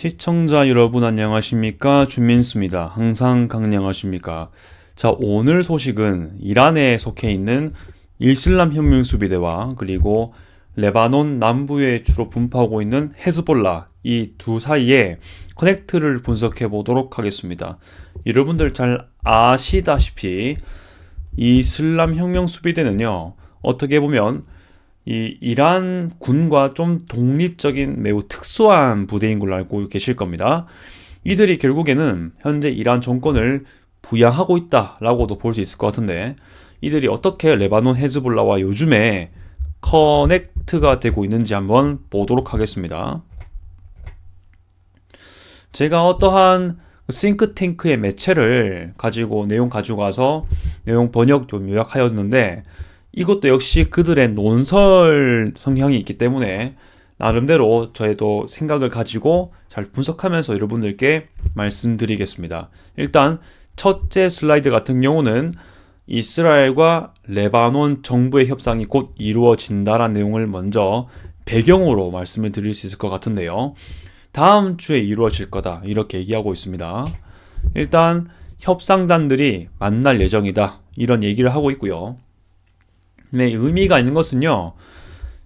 시청자 여러분 안녕하십니까? 준민수입니다. 항상 강령하십니까? 자, 오늘 소식은 이란에 속해 있는 이슬람 혁명 수비대와 그리고 레바논 남부에 주로 분포하고 있는 헤즈볼라 이 두 사이에 커넥트를 분석해 보도록 하겠습니다. 여러분들 잘 아시다시피 이슬람 혁명 수비대는요, 어떻게 보면 이 이란 군과 좀 독립적인 매우 특수한 부대인 걸로 알고 계실 겁니다. 이들이 결국에는 현재 이란 정권을 부양하고 있다라고도 볼 수 있을 것 같은데, 이들이 어떻게 레바논 헤즈볼라와 요즘에 커넥트가 되고 있는지 한번 보도록 하겠습니다. 제가 어떠한 싱크탱크의 매체를 가지고 내용 가져가서 내용 번역 좀 요약하였는데, 이것도 역시 그들의 논설 성향이 있기 때문에 나름대로 저희도 생각을 가지고 잘 분석하면서 여러분들께 말씀드리겠습니다. 일단 첫째 슬라이드 같은 경우는 이스라엘과 레바논 정부의 협상이 곧 이루어진다라는 내용을 먼저 배경으로 말씀을 드릴 수 있을 것 같은데요. 다음 주에 이루어질 거다 이렇게 얘기하고 있습니다. 일단 협상단들이 만날 예정이다 이런 얘기를 하고 있고요. 네, 의미가 있는 것은요,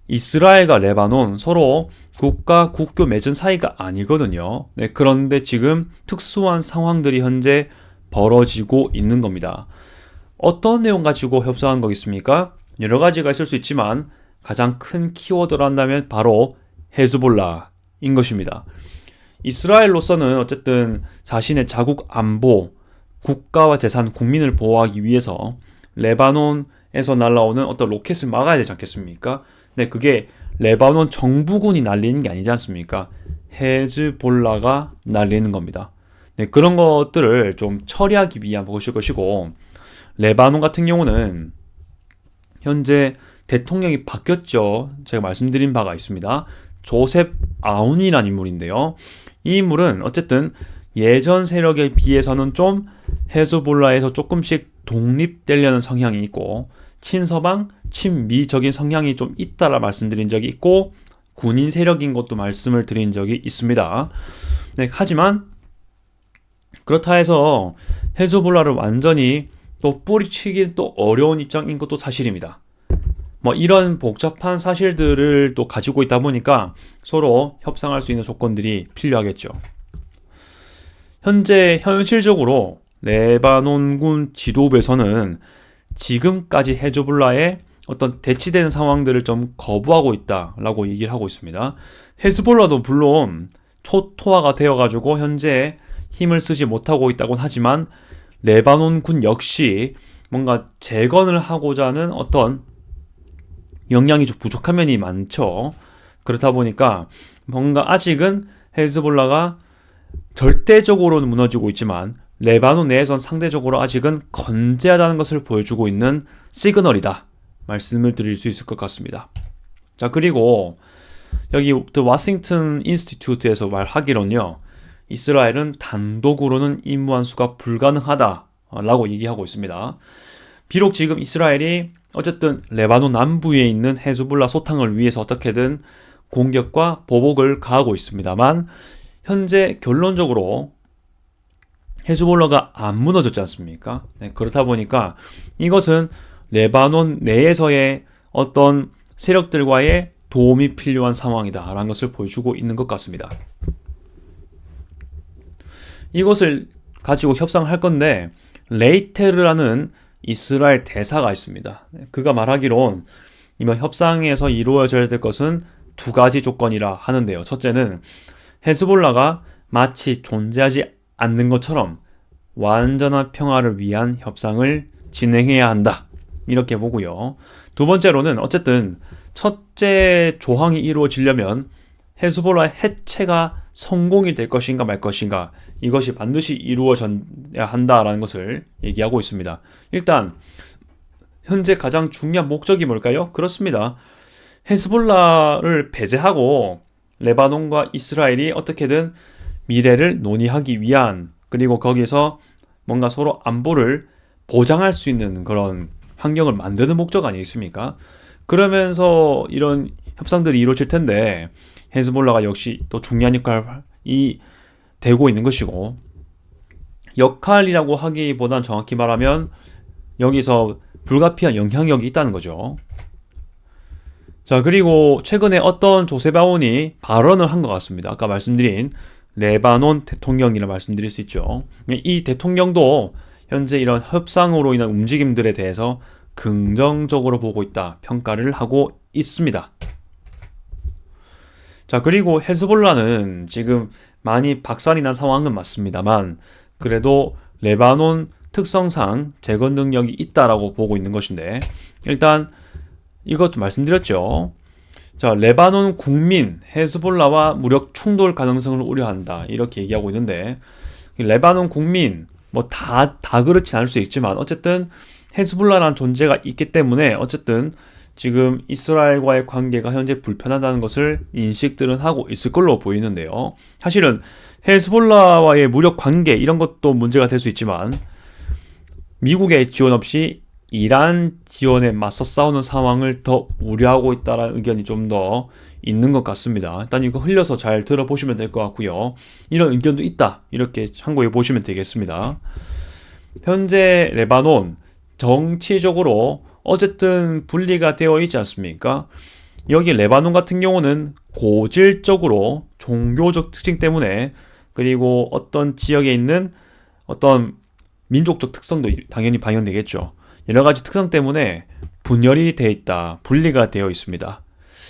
이스라엘과 레바논 서로 국가 국교 맺은 사이가 아니거든요. 네, 그런데 지금 특수한 상황들이 현재 벌어지고 있는 겁니다. 어떤 내용 가지고 협상한 거겠습니까? 여러 가지가 있을 수 있지만 가장 큰 키워드를 한다면 바로 헤즈볼라인 것입니다. 이스라엘로서는 어쨌든 자신의 자국 안보, 국가와 재산, 국민을 보호하기 위해서 레바논에서 날라오는 어떤 로켓을 막아야 되지 않겠습니까? 네, 그게 레바논 정부군이 날리는 게 아니지 않습니까? 헤즈볼라가 날리는 겁니다. 네, 그런 것들을 좀 처리하기 위한 것이고, 레바논 같은 경우는 현재 대통령이 바뀌었죠. 제가 말씀드린 바가 있습니다. 조셉 아운이라는 인물인데요. 이 인물은 어쨌든 예전 세력에 비해서는 좀 헤즈볼라에서 조금씩 독립되려는 성향이 있고, 친서방, 친미적인 성향이 좀 있다라 말씀드린 적이 있고, 군인 세력인 것도 말씀을 드린 적이 있습니다. 네, 하지만 그렇다 해서 헤즈볼라를 완전히 또 뿌리치기 또 어려운 입장인 것도 사실입니다. 뭐 이런 복잡한 사실들을 또 가지고 있다 보니까 서로 협상할 수 있는 조건들이 필요하겠죠. 현재 현실적으로 레바논군 지도부에서는 지금까지 헤즈볼라의 어떤 대치되는 상황들을 좀 거부하고 있다라고 얘기를 하고 있습니다. 헤즈볼라도 물론 초토화가 되어가지고 현재 힘을 쓰지 못하고 있다고는 하지만 레바논군 역시 뭔가 재건을 하고자 하는 어떤 역량이 좀 부족한 면이 많죠. 그렇다 보니까 뭔가 아직은 헤즈볼라가 절대적으로는 무너지고 있지만 레바논 내에선 상대적으로 아직은 건재하다는 것을 보여주고 있는 시그널이다 말씀을 드릴 수 있을 것 같습니다. 자, 그리고 여기 워싱턴 인스티튜트에서 말하기로는요, 이스라엘은 단독으로는 임무 완수가 불가능하다라고 얘기하고 있습니다. 비록 지금 이스라엘이 어쨌든 레바논 남부에 있는 헤즈볼라 소탕을 위해서 어떻게든 공격과 보복을 가하고 있습니다만, 현재 결론적으로 헤즈볼라가 안 무너졌지 않습니까? 네, 그렇다 보니까 이것은 레바논 내에서의 어떤 세력들과의 도움이 필요한 상황이다라는 것을 보여주고 있는 것 같습니다. 이것을 가지고 협상을 할 건데, 레이테르라는 이스라엘 대사가 있습니다. 그가 말하기론 이번 협상에서 이루어져야 될 것은 두 가지 조건이라 하는데요. 첫째는 헤즈볼라가 마치 존재하지 않는 것처럼 완전한 평화를 위한 협상을 진행해야 한다, 이렇게 보고요. 두 번째로는 어쨌든 첫째 조항이 이루어지려면 헤즈볼라의 해체가 성공이 될 것인가 말 것인가, 이것이 반드시 이루어져야 한다라는 것을 얘기하고 있습니다. 일단 현재 가장 중요한 목적이 뭘까요? 그렇습니다. 헤즈볼라를 배제하고 레바논과 이스라엘이 어떻게든 미래를 논의하기 위한, 그리고 거기서 뭔가 서로 안보를 보장할 수 있는 그런 환경을 만드는 목적 아니겠습니까? 그러면서 이런 협상들이 이루어질 텐데, 헤즈볼라가 역시 또 중요한 이 되고 있는 것이고, 역할이라고 하기보단 정확히 말하면 여기서 불가피한 영향력이 있다는 거죠. 자, 그리고 최근에 어떤 조셉 아온이 발언을 한 것 같습니다. 아까 말씀드린 레바논 대통령이라 말씀드릴 수 있죠. 이 대통령도 현재 이런 협상으로 인한 움직임들에 대해서 긍정적으로 보고 있다, 평가를 하고 있습니다. 자, 그리고 헤즈볼라는 지금 많이 박살이 난 상황은 맞습니다만, 그래도 레바논 특성상 재건 능력이 있다라고 보고 있는 것인데, 일단 이것도 말씀드렸죠. 자, 레바논 국민 헤즈볼라와 무력 충돌 가능성을 우려한다, 이렇게 얘기하고 있는데, 레바논 국민 뭐 다 그렇진 않을 수 있지만 어쨌든 헤즈볼라라는 존재가 있기 때문에 어쨌든 지금 이스라엘과의 관계가 현재 불편하다는 것을 인식들은 하고 있을 걸로 보이는데요. 사실은 헤즈볼라와의 무력 관계 이런 것도 문제가 될 수 있지만 미국의 지원 없이 이란 지원에 맞서 싸우는 상황을 더 우려하고 있다는 의견이 좀 더 있는 것 같습니다. 일단 이거 흘려서 잘 들어보시면 될 것 같고요. 이런 의견도 있다, 이렇게 참고해 보시면 되겠습니다. 현재 레바논 정치적으로 어쨌든 분리가 되어 있지 않습니까? 여기 레바논 같은 경우는 고질적으로 종교적 특징 때문에, 그리고 어떤 지역에 있는 어떤 민족적 특성도 당연히 반영되겠죠. 여러 가지 특성 때문에 분열이 되어 있다, 분리가 되어 있습니다.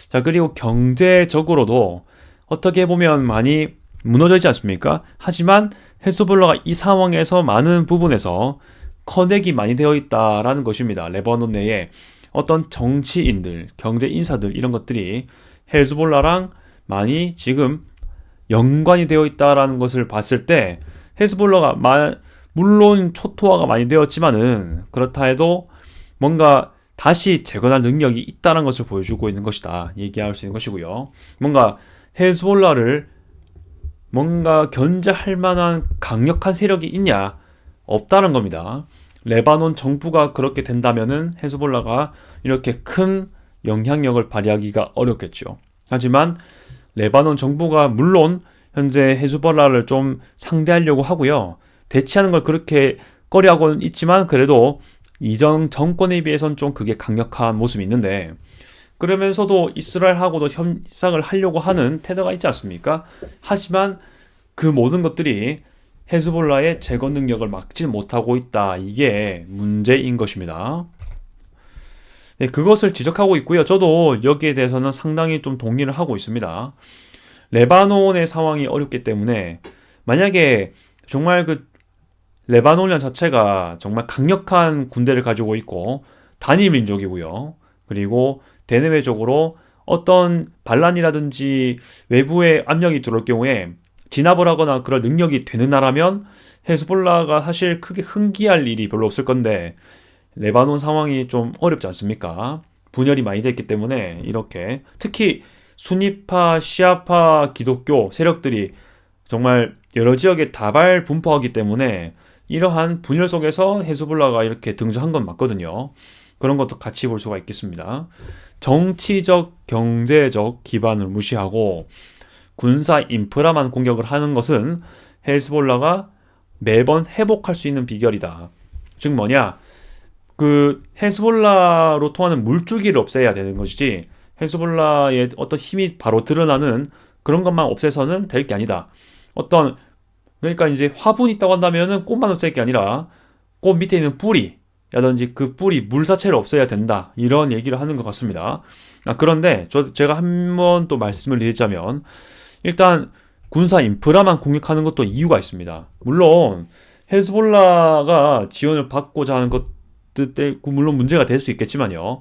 자, 그리고 경제적으로도 어떻게 보면 많이 무너져 있지 않습니까? 하지만 헤즈볼라가 이 상황에서 많은 부분에서 커넥이 많이 되어 있다라는 것입니다. 레바논 내에 어떤 정치인들, 경제 인사들 이런 것들이 헤즈볼라랑 많이 지금 연관이 되어 있다라는 것을 봤을 때, 헤즈볼라가 물론 초토화가 많이 되었지만은 그렇다 해도 뭔가 다시 재건할 능력이 있다는 것을 보여주고 있는 것이다, 얘기할 수 있는 것이고요. 뭔가 헤즈볼라를 뭔가 견제할 만한 강력한 세력이 있냐? 없다는 겁니다. 레바논 정부가 그렇게 된다면은 헤즈볼라가 이렇게 큰 영향력을 발휘하기가 어렵겠죠. 하지만 레바논 정부가 물론 현재 헤즈볼라를 좀 상대하려고 하고요, 대치하는 걸 그렇게 꺼려하고는 있지만 그래도 이전 정권에 비해서는 좀 그게 강력한 모습이 있는데, 그러면서도 이스라엘하고도 협상을 하려고 하는 태도가 있지 않습니까? 하지만 그 모든 것들이 헤즈볼라의 재건 능력을 막지 못하고 있다, 이게 문제인 것입니다. 네, 그것을 지적하고 있고요. 저도 여기에 대해서는 상당히 좀 동의를 하고 있습니다. 레바논의 상황이 어렵기 때문에 만약에 정말 그 레바논 자체가 정말 강력한 군대를 가지고 있고 단일 민족이고요, 그리고 대내외적으로 어떤 반란이라든지 외부의 압력이 들어올 경우에 진압을 하거나 그럴 능력이 되는 나라면 헤즈볼라가 사실 크게 흥기할 일이 별로 없을 건데, 레바논 상황이 좀 어렵지 않습니까? 분열이 많이 됐기 때문에 이렇게 특히 수니파, 시아파 기독교 세력들이 정말 여러 지역에 다발 분포하기 때문에 이러한 분열 속에서 헤즈볼라가 이렇게 등장한 건 맞거든요. 그런 것도 같이 볼 수가 있겠습니다. 정치적, 경제적 기반을 무시하고 군사 인프라만 공격을 하는 것은 헤즈볼라가 매번 회복할 수 있는 비결이다. 즉 뭐냐? 그 헤즈볼라로 통하는 물줄기를 없애야 되는 것이지, 헤즈볼라의 어떤 힘이 바로 드러나는 그런 것만 없애서는 될 게 아니다. 그러니까 이제 화분이 있다고 한다면은 꽃만 없앨 게 아니라 꽃 밑에 있는 뿌리라든지 그 뿌리 물 자체를 없애야 된다, 이런 얘기를 하는 것 같습니다. 그런데 제가 한 번 또 말씀을 드리자면, 일단 군사 인프라만 공격하는 것도 이유가 있습니다. 물론 헤즈볼라가 지원을 받고자 하는 것들 때 물론 문제가 될 수 있겠지만요,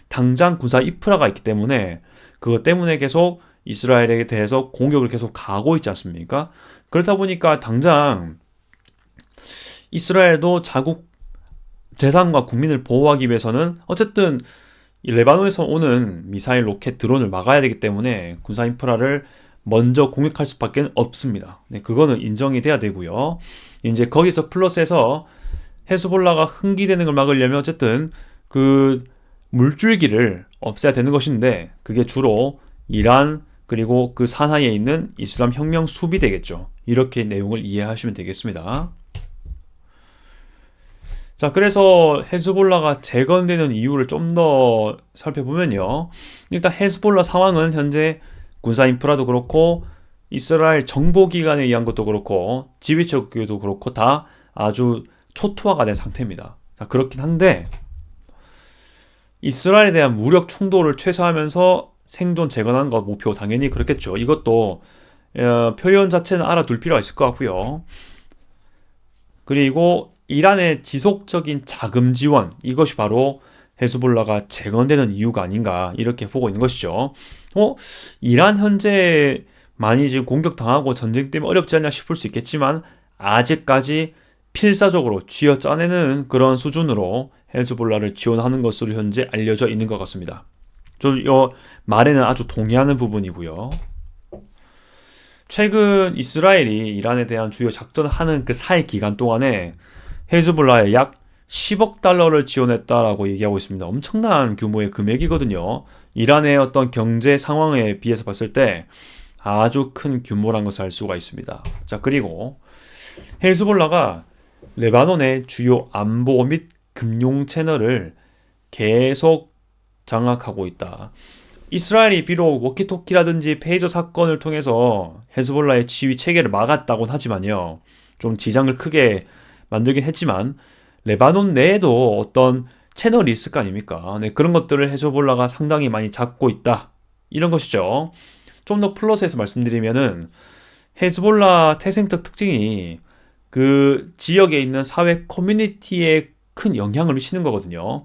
당장 군사 인프라가 있기 때문에 그것 때문에 계속 이스라엘에 대해서 공격을 계속 가고 있지 않습니까? 그렇다 보니까 당장 이스라엘도 자국 재산과 국민을 보호하기 위해서는 어쨌든 이 레바논에서 오는 미사일, 로켓, 드론을 막아야 되기 때문에 군사 인프라를 먼저 공격할 수밖에 없습니다. 네, 그거는 인정이 돼야 되고요. 이제 거기서 플러스해서 헤즈볼라가 흥기되는 걸 막으려면 어쨌든 그 물줄기를 없애야 되는 것인데, 그게 주로 이란 그리고 그 산하에 있는 이슬람 혁명 수비대겠죠. 이렇게 내용을 이해하시면 되겠습니다. 자, 그래서 헤즈볼라가 재건되는 이유를 좀 더 살펴보면요. 일단 헤즈볼라 상황은 현재 군사 인프라도 그렇고 이스라엘 정보기관에 의한 것도 그렇고 지휘체계도 그렇고 다 아주 초토화가 된 상태입니다. 자, 그렇긴 한데 이스라엘에 대한 무력 충돌을 최소화하면서 생존 재건하는 것 목표 당연히 그렇겠죠. 이것도 표현 자체는 알아둘 필요가 있을 것 같고요. 그리고 이란의 지속적인 자금 지원, 이것이 바로 헤즈볼라가 재건되는 이유가 아닌가 이렇게 보고 있는 것이죠. 이란 현재 많이 지금 공격당하고 전쟁 때문에 어렵지 않냐 싶을 수 있겠지만 아직까지 필사적으로 쥐어짜내는 그런 수준으로 헤즈볼라를 지원하는 것으로 현재 알려져 있는 것 같습니다. 좀 이 말에는 아주 동의하는 부분이고요. 최근 이스라엘이 이란에 대한 주요 작전을 하는 그 사이 기간 동안에 헤즈볼라에 약 10억 달러를 지원했다라고 얘기하고 있습니다. 엄청난 규모의 금액이거든요. 이란의 어떤 경제 상황에 비해서 봤을 때 아주 큰 규모란 것을 알 수가 있습니다. 자, 그리고 헤즈볼라가 레바논의 주요 안보 및 금융 채널을 계속 장악하고 있다. 이스라엘이 비록 워키토키라든지 페이저 사건을 통해서 헤즈볼라의 지휘 체계를 막았다고는 하지만요. 좀 지장을 크게 만들긴 했지만 레바논 내에도 어떤 채널이 있을 거 아닙니까? 네, 그런 것들을 헤즈볼라가 상당히 많이 잡고 있다. 이런 것이죠. 좀 더 플러스해서 말씀드리면은 헤즈볼라 태생적 특징이 그 지역에 있는 사회 커뮤니티에 큰 영향을 미치는 거거든요.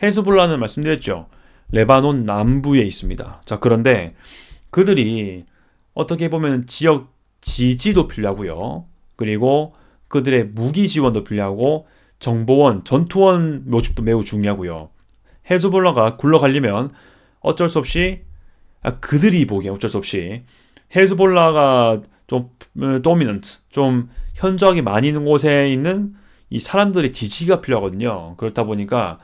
헤즈볼라는 말씀드렸죠. 레바논 남부에 있습니다. 자, 그런데 그들이 어떻게 보면 지역 지지도 필요하고요. 그리고 그들의 무기 지원도 필요하고 정보원, 전투원 모집도 매우 중요하고요. 헤즈볼라가 굴러가려면 어쩔 수 없이 그들이 보기에 어쩔 수 없이 헤즈볼라가 좀 도미넌트, 좀 현저하게 많이 있는 곳에 있는 이 사람들의 지지가 필요하거든요. 그렇다 보니까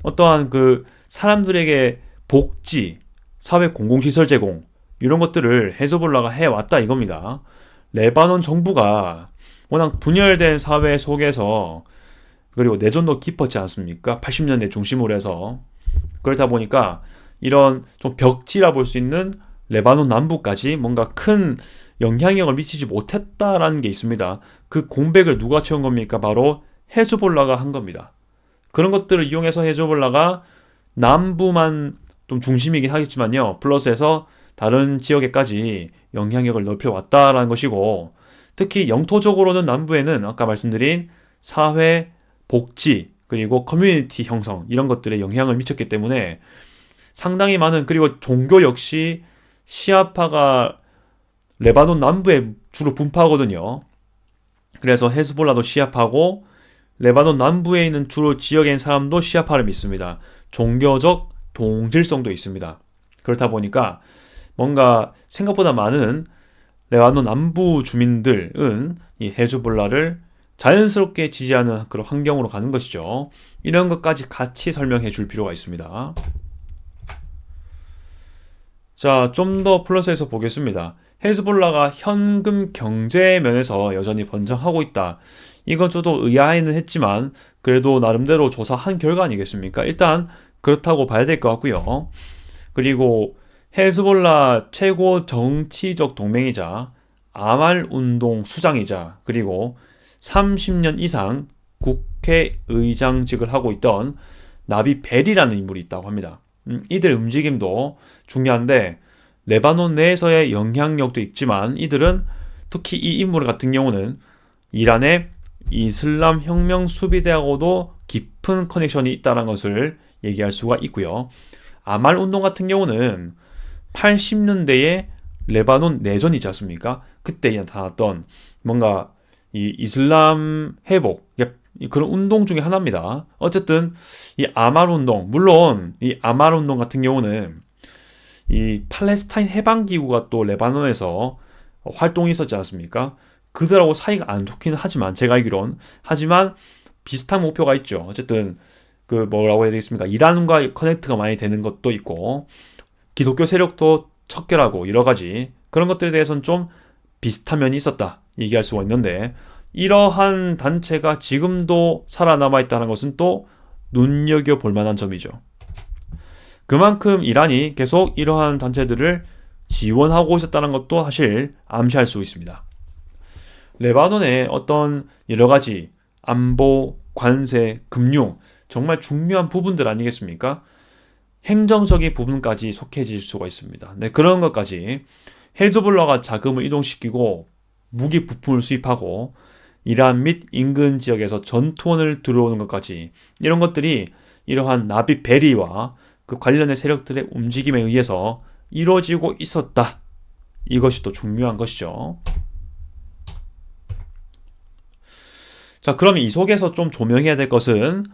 어떠한 그 사람들에게 복지, 사회 공공시설 제공 이런 것들을 헤즈볼라가 해왔다 이겁니다. 레바논 정부가 워낙 분열된 사회 속에서 그리고 내전도 깊었지 않습니까? 80년대 중심으로 해서 그렇다 보니까 이런 좀 벽지라 볼 수 있는 레바논 남부까지 뭔가 큰 영향력을 미치지 못했다라는 게 있습니다. 그 공백을 누가 채운 겁니까? 바로 헤즈볼라가 한 겁니다. 그런 것들을 이용해서 헤즈볼라가 남부만 좀 중심이긴 하겠지만요. 플러스해서 다른 지역에까지 영향력을 넓혀왔다라는 것이고 특히 영토적으로는 남부에는 아까 말씀드린 사회, 복지, 그리고 커뮤니티 형성 이런 것들에 영향을 미쳤기 때문에 상당히 많은 그리고 종교 역시 시아파가 레바논 남부에 주로 분포하거든요. 그래서 헤즈볼라도 시아파고 레바논 남부에 있는 주로 지역에 있는 사람도 시아파를 믿습니다. 종교적 동질성도 있습니다. 그렇다 보니까 뭔가 생각보다 많은 레바논 남부 주민들은 이 헤즈볼라를 자연스럽게 지지하는 그런 환경으로 가는 것이죠. 이런 것까지 같이 설명해 줄 필요가 있습니다. 자, 좀 더 플러스해서 보겠습니다. 헤즈볼라가 현금 경제 면에서 여전히 번창하고 있다. 이건 저도 의아해는 했지만 그래도 나름대로 조사한 결과 아니겠습니까? 일단 그렇다고 봐야 될 것 같고요. 그리고 헤즈볼라 최고 정치적 동맹이자 아말 운동 수장이자 그리고 30년 이상 국회의장직을 하고 있던 나비 벨이라는 인물이 있다고 합니다. 이들 움직임도 중요한데 레바논 내에서의 영향력도 있지만 이들은 특히 이 인물 같은 경우는 이란의 이슬람 혁명 수비대하고도 깊은 커넥션이 있다는 것을 얘기할 수가 있고요. 아말 운동 같은 경우는 80년대에 레바논 내전이지 않습니까? 그때 나타났던 뭔가 이 이슬람 회복 그런 운동 중에 하나입니다. 어쨌든 이 아말 운동 물론 이 아말 운동 같은 경우는 이 팔레스타인 해방 기구가 또 레바논에서 활동이 있었지 않습니까? 그들하고 사이가 안 좋기는 하지만 제가 알기론 하지만 비슷한 목표가 있죠. 어쨌든 그 뭐라고 해야 되겠습니까? 이란과 커넥트가 많이 되는 것도 있고 기독교 세력도 척결하고 여러 가지 그런 것들에 대해서는 좀 비슷한 면이 있었다 얘기할 수가 있는데, 이러한 단체가 지금도 살아남아 있다는 것은 또 눈여겨볼 만한 점이죠. 그만큼 이란이 계속 이러한 단체들을 지원하고 있었다는 것도 사실 암시할 수 있습니다. 레바논의 어떤 여러 가지 안보, 관세, 금융 정말 중요한 부분들 아니겠습니까? 행정적인 부분까지 속해질 수가 있습니다. 네, 그런 것까지 헤즈볼라가 자금을 이동시키고 무기 부품을 수입하고 이란 및 인근 지역에서 전투원을 들어오는 것까지, 이런 것들이 이러한 나비 베리와 그 관련의 세력들의 움직임에 의해서 이루어지고 있었다. 이것이 또 중요한 것이죠. 자, 그럼 이 속에서 좀 조명해야 될 것은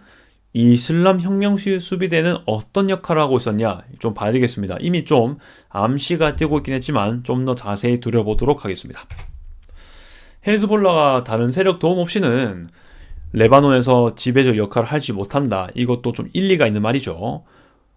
이슬람 혁명 수비대는 어떤 역할을 하고 있었냐 좀 봐야 되겠습니다. 이미 좀 암시가 되고 있긴 했지만 좀 더 자세히 들여보도록 하겠습니다. 헤즈볼라가 다른 세력 도움 없이는 레바논에서 지배적 역할을 하지 못한다. 이것도 좀 일리가 있는 말이죠.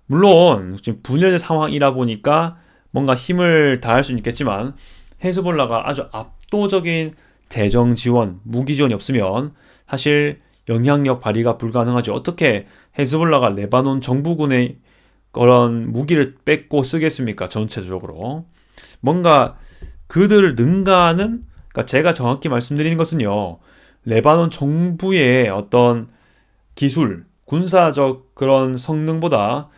물론 지금 분열의 상황이라 보니까 뭔가 힘을 다할 수는 있겠지만, 헤즈볼라가 아주 압도적인 재정 지원, 무기 지원이 없으면 사실 영향력 발휘가 불가능하죠. 어떻게 헤즈볼라가 레바논 정부군의 그런 무기를 뺏고 쓰겠습니까? 전체적으로. 뭔가 그들을 능가하는, 그러니까 제가 정확히 말씀드리는 것은요, 레바논 정부의 어떤 기술, 군사적 그런 성능보다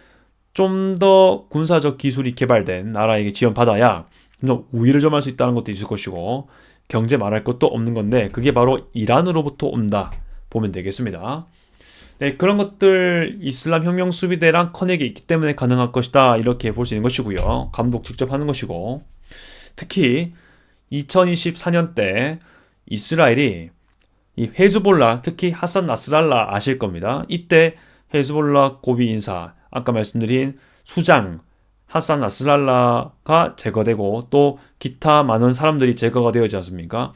좀 더 군사적 기술이 개발된 나라에게 지원받아야 좀 우위를 점할 수 있다는 것도 있을 것이고, 경제 말할 것도 없는 건데 그게 바로 이란으로부터 온다 보면 되겠습니다. 네, 그런 것들 이슬람 혁명 수비대랑 커넥이 있기 때문에 가능할 것이다 이렇게 볼 수 있는 것이고요. 감독 직접 하는 것이고, 특히 2024년 때 이스라엘이 이 헤즈볼라, 특히 하산 나스랄라 아실 겁니다. 이때 헤즈볼라 고위 인사, 아까 말씀드린 수장 하산 나스랄라가 제거되고 또 기타 많은 사람들이 제거가 되어지 않습니까?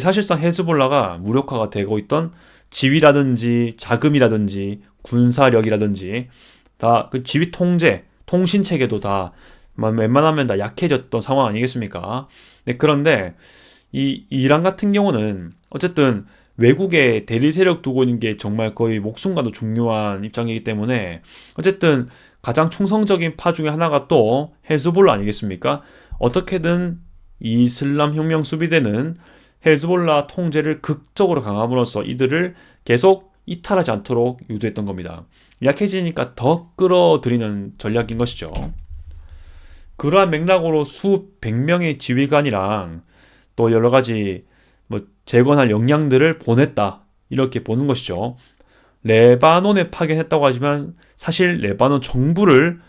사실상 헤즈볼라가 무력화가 되고 있던 지위라든지 자금이라든지 군사력이라든지 다 그 지휘 통제, 통신 체계도 다 웬만하면 다 약해졌던 상황 아니겠습니까? 네, 그런데 이 이란 같은 경우는 어쨌든 외국에 대리 세력 두고 있는 게 정말 거의 목숨과도 중요한 입장이기 때문에 어쨌든 가장 충성적인 파 중에 하나가 또 헤즈볼라 아니겠습니까? 어떻게든 이슬람 혁명 수비대는 헤즈볼라 통제를 극적으로 강함으로써 이들을 계속 이탈하지 않도록 유도했던 겁니다. 약해지니까 더 끌어들이는 전략인 것이죠. 그러한 맥락으로 수백 명의 지휘관이랑 또 여러 가지 재건할 역량들을 보냈다 이렇게 보는 것이죠. 레바논에 파견했다고 하지만 사실 레바논 정부를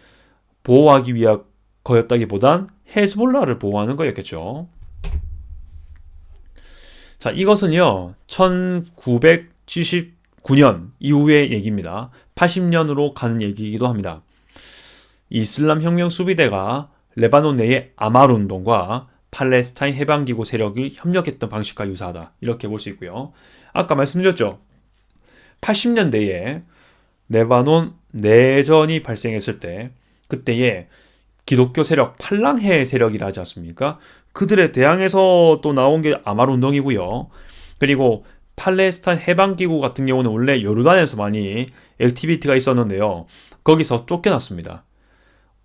보호하기 위한 거였다기보단 헤즈볼라를 보호하는 거였겠죠. 자, 이것은요 1979년 이후의 얘기입니다. 80년으로 가는 얘기이기도 합니다. 이슬람 혁명 수비대가 레바논 내의 아말 운동과 팔레스타인 해방기구 세력이 협력했던 방식과 유사하다 이렇게 볼 수 있고요. 아까 말씀드렸죠. 80년대에 레바논 내전이 발생했을 때 그때에 기독교 세력 팔랑해 세력이라 하지 않습니까? 그들에 대항해서 또 나온 게 아말 운동이고요. 그리고 팔레스타인 해방기구 같은 경우는 원래 요르단에서 많이 액티비티가 있었는데요. 거기서 쫓겨났습니다.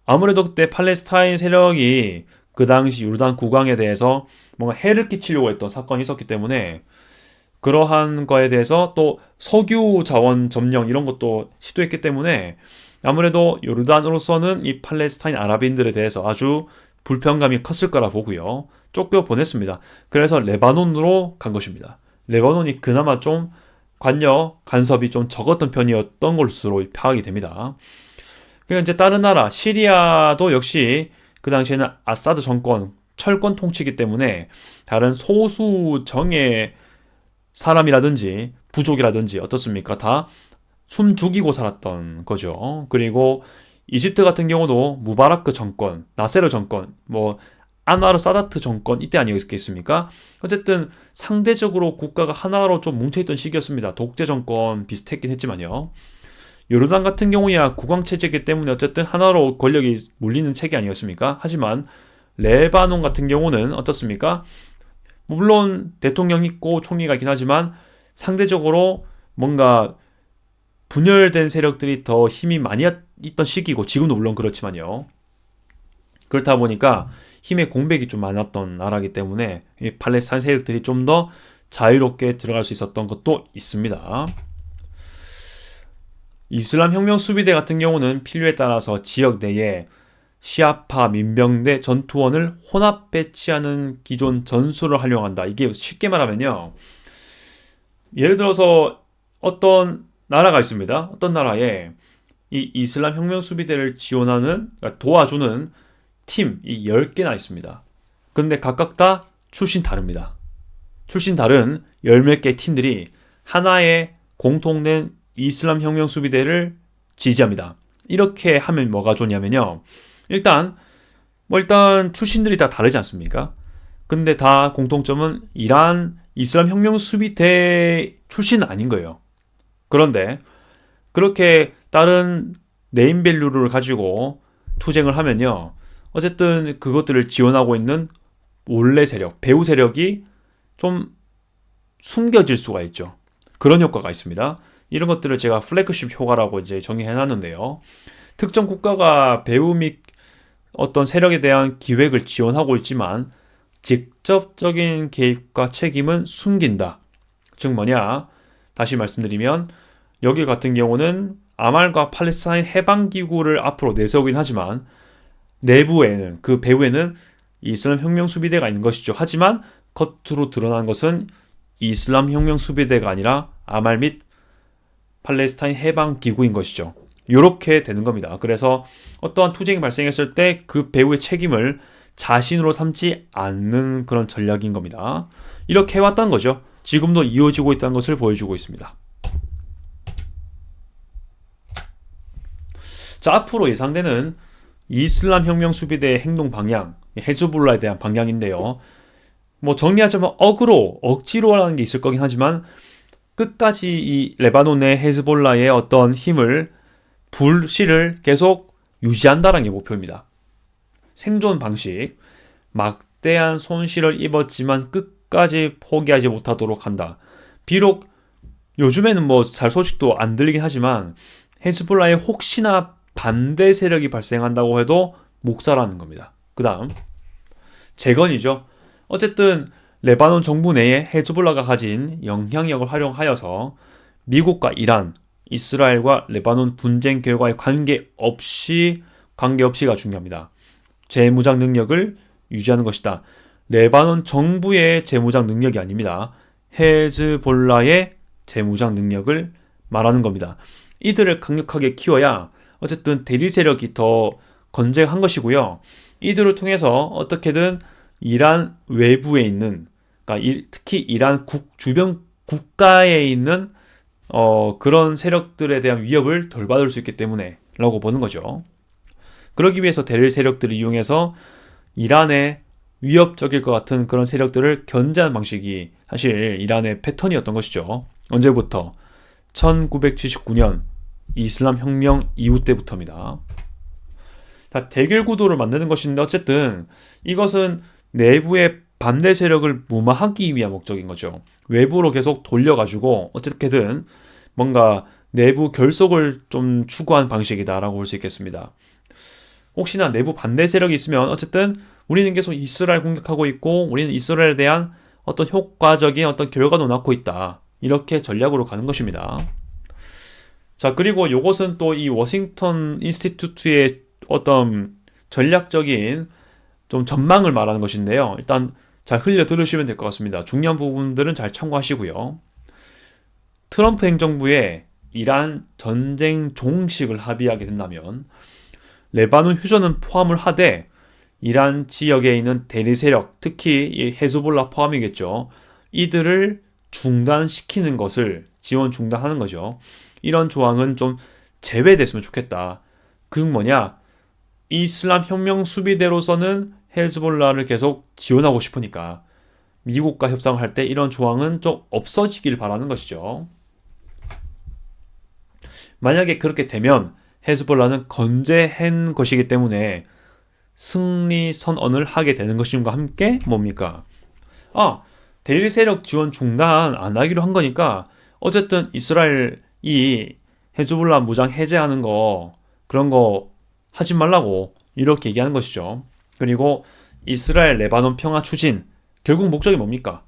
아무래도 그때 팔레스타인 세력이 그 당시 요르단 국왕에 대해서 뭔가 해를 끼치려고 했던 사건이 있었기 때문에 그러한 거에 대해서 또 석유 자원 점령 이런 것도 시도했기 때문에 아무래도 요르단으로서는 이 팔레스타인 아랍인들에 대해서 아주 불편감이 컸을 거라 보고요. 쫓겨 보냈습니다. 그래서 레바논으로 간 것입니다. 레바논이 그나마 좀 간섭이 좀 적었던 편이었던 것으로 파악이 됩니다. 그리고 이제 다른 나라 시리아도 역시 그 당시에는 아사드 정권, 철권 통치이기 때문에 다른 소수 정의 사람이라든지 부족이라든지 어떻습니까? 다 숨 죽이고 살았던 거죠. 그리고 이집트 같은 경우도 무바라크 정권, 나세르 정권, 안와르 사다트 정권 이때 아니었겠습니까? 어쨌든 상대적으로 국가가 하나로 좀 뭉쳐있던 시기였습니다. 독재 정권 비슷했긴 했지만요. 요르단 같은 경우야 국왕체제이기 때문에 어쨌든 하나로 권력이 몰리는 체계 아니었습니까? 하지만 레바논 같은 경우는 어떻습니까? 물론 대통령 있고 총리가 있긴 하지만 상대적으로 뭔가 분열된 세력들이 더 힘이 많이 있던 시기고 지금도 물론 그렇지만요. 그렇다 보니까 힘의 공백이 좀 많았던 나라이기 때문에 이 팔레스타인 세력들이 좀 더 자유롭게 들어갈 수 있었던 것도 있습니다. 이슬람 혁명 수비대 같은 경우는 필요에 따라서 지역 내에 시아파 민병대 전투원을 혼합 배치하는 기존 전술을 활용한다. 이게 쉽게 말하면요. 예를 들어서 어떤 나라가 있습니다. 어떤 나라에 이 이슬람 혁명 수비대를 지원하는, 그러니까 도와주는 팀이 10개나 있습니다. 근데 각각 다 출신 다릅니다. 출신 다른 10몇 개의 팀들이 하나의 공통된 이슬람 혁명 수비대를 지지합니다. 이렇게 하면 뭐가 좋냐면요. 일단 출신들이 다 다르지 않습니까? 근데 다 공통점은 이란 이슬람 혁명 수비대 출신은 아닌 거예요. 그런데 그렇게 다른 네임밸류를 가지고 투쟁을 하면요. 어쨌든 그것들을 지원하고 있는 원래 세력, 배후 세력이 좀 숨겨질 수가 있죠. 그런 효과가 있습니다. 이런 것들을 제가 플래그십 효과라고 이제 정의해 놨는데요. 특정 국가가 배후 및 어떤 세력에 대한 기획을 지원하고 있지만 직접적인 개입과 책임은 숨긴다. 즉 뭐냐? 다시 말씀드리면 여기 같은 경우는 아말과 팔레스타인 해방기구를 앞으로 내세우긴 하지만 내부에는, 그 배후에는 이슬람 혁명 수비대가 있는 것이죠. 하지만 겉으로 드러난 것은 이슬람 혁명 수비대가 아니라 아말 및 팔레스타인 해방기구인 것이죠. 이렇게 되는 겁니다. 그래서 어떠한 투쟁이 발생했을 때 그 배후의 책임을 자신으로 삼지 않는 그런 전략인 겁니다. 이렇게 해왔다는 거죠. 지금도 이어지고 있다는 것을 보여주고 있습니다. 자, 앞으로 예상되는 이슬람 혁명 수비대의 행동 방향, 헤즈볼라에 대한 방향인데요. 뭐 정리하자면 억지로 하는 게 있을 거긴 하지만 끝까지 이 레바논의 헤즈볼라의 어떤 힘을, 불씨를 계속 유지한다는 게 목표입니다. 생존 방식, 막대한 손실을 입었지만 끝까지 포기하지 못하도록 한다. 비록 요즘에는 뭐 잘 소식도 안 들리긴 하지만 헤즈볼라에 혹시나 반대 세력이 발생한다고 해도 묵살하는 겁니다. 그 다음 재건이죠. 어쨌든 레바논 정부 내에 헤즈볼라가 가진 영향력을 활용하여서 미국과 이란, 이스라엘과 레바논 분쟁 결과에 관계없이가 중요합니다. 재무장 능력을 유지하는 것이다. 레바논 정부의 재무장 능력이 아닙니다. 헤즈볼라의 재무장 능력을 말하는 겁니다. 이들을 강력하게 키워야 어쨌든 대리 세력이 더 건재한 것이고요. 이들을 통해서 어떻게든 이란 외부에 있는, 그러니까 특히 이란 주변 국가에 있는 그런 세력들에 대한 위협을 덜 받을 수 있기 때문에 라고 보는 거죠. 그러기 위해서 대리 세력들을 이용해서 이란에 위협적일 것 같은 그런 세력들을 견제하는 방식이 사실 이란의 패턴이었던 것이죠. 언제부터? 1979년 이슬람 혁명 이후 때부터입니다. 자, 대결 구도를 만드는 것인데 어쨌든 이것은 내부의 반대 세력을 무마하기 위한 목적인 거죠. 외부로 계속 돌려가지고 어떻게든 뭔가 내부 결속을 좀 추구한 방식이다라고 볼 수 있겠습니다. 혹시나 내부 반대 세력이 있으면 어쨌든 우리는 계속 이스라엘 공격하고 있고 우리는 이스라엘에 대한 어떤 효과적인 어떤 결과도 낳고 있다. 이렇게 전략으로 가는 것입니다. 자, 그리고 이것은 또 이 워싱턴 인스티튜트의 어떤 전략적인 좀 전망을 말하는 것인데요. 일단 잘 흘려 들으시면 될 것 같습니다. 중요한 부분들은 잘 참고하시고요. 트럼프 행정부에 이란 전쟁 종식을 합의하게 된다면 레바논 휴전은 포함을 하되 이란 지역에 있는 대리 세력, 특히 이 헤즈볼라 포함이겠죠. 이들을 중단시키는 것을 지원 중단하는 거죠. 이런 조항은 좀 제외됐으면 좋겠다. 그 뭐냐? 이슬람 혁명 수비대로서는 헤즈볼라를 계속 지원하고 싶으니까 미국과 협상을 할 때 이런 조항은 좀 없어지길 바라는 것이죠. 만약에 그렇게 되면 헤즈볼라는 건재한 것이기 때문에 승리 선언을 하게 되는 것임과 함께 뭡니까? 대리 세력 지원 중단 안 하기로 한 거니까 어쨌든 이스라엘이 헤즈볼라 무장 해제하는 거 그런 거 하지 말라고 이렇게 얘기하는 것이죠. 그리고 이스라엘 레바논 평화 추진 결국 목적이 뭡니까?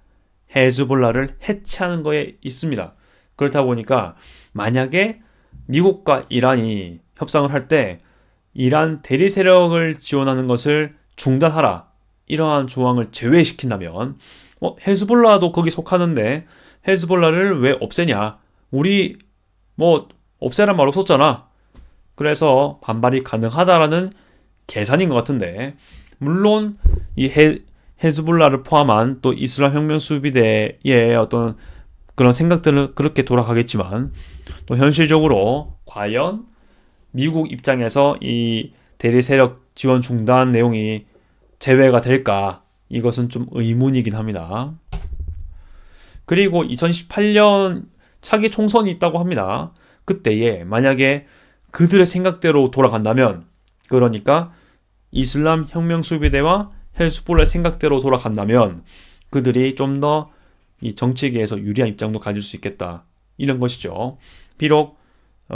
헤즈볼라를 해체하는 거에 있습니다. 그렇다 보니까 만약에 미국과 이란이 협상을 할 때 이란 대리 세력을 지원하는 것을 중단하라 이러한 조항을 제외시킨다면 헤즈볼라도 거기 속하는데 헤즈볼라를 왜 없애냐? 우리 뭐 없애란 말 없었잖아. 그래서 반발이 가능하다라는 계산인 것 같은데 물론 이 헤즈볼라를 포함한 또 이슬람 혁명 수비대의 어떤 그런 생각들은 그렇게 돌아가겠지만 또 현실적으로 과연 미국 입장에서 이 대리 세력 지원 중단 내용이 제외가 될까? 이것은 좀 의문이긴 합니다. 그리고 2018년 차기 총선이 있다고 합니다. 그때에 만약에 그들의 생각대로 돌아간다면 그러니까 이슬람 혁명 수비대와 헤즈볼라의 생각대로 돌아간다면 그들이 좀 더 이 정치계에서 유리한 입장도 가질 수 있겠다. 이런 것이죠. 비록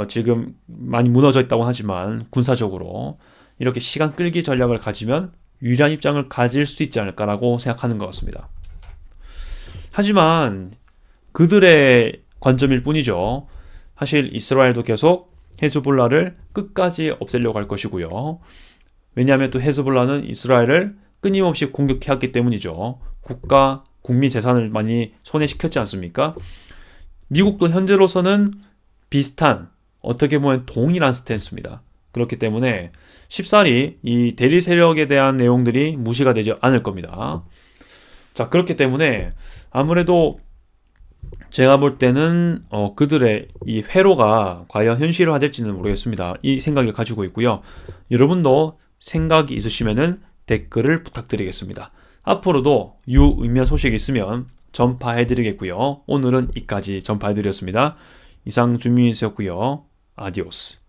지금 많이 무너져 있다고 하지만 군사적으로 이렇게 시간 끌기 전략을 가지면 유리한 입장을 가질 수 있지 않을까라고 생각하는 것 같습니다. 하지만 그들의 관점일 뿐이죠. 사실 이스라엘도 계속 헤즈볼라를 끝까지 없애려고 할 것이고요. 왜냐하면 또 헤즈볼라는 이스라엘을 끊임없이 공격해왔기 때문이죠. 국민 재산을 많이 손해시켰지 않습니까? 미국도 현재로서는 비슷한 어떻게 보면 동일한 스탠스입니다. 그렇기 때문에 쉽사리 이 대리 세력에 대한 내용들이 무시가 되지 않을 겁니다. 자, 그렇기 때문에 아무래도 제가 볼 때는 그들의 이 회로가 과연 현실화될지는 모르겠습니다. 이 생각을 가지고 있고요. 여러분도 생각이 있으시면은 댓글을 부탁드리겠습니다. 앞으로도 유의미한 소식이 있으면 전파해드리겠고요. 오늘은 이까지 전파해드렸습니다. 이상 준민이었고요. 아디오스.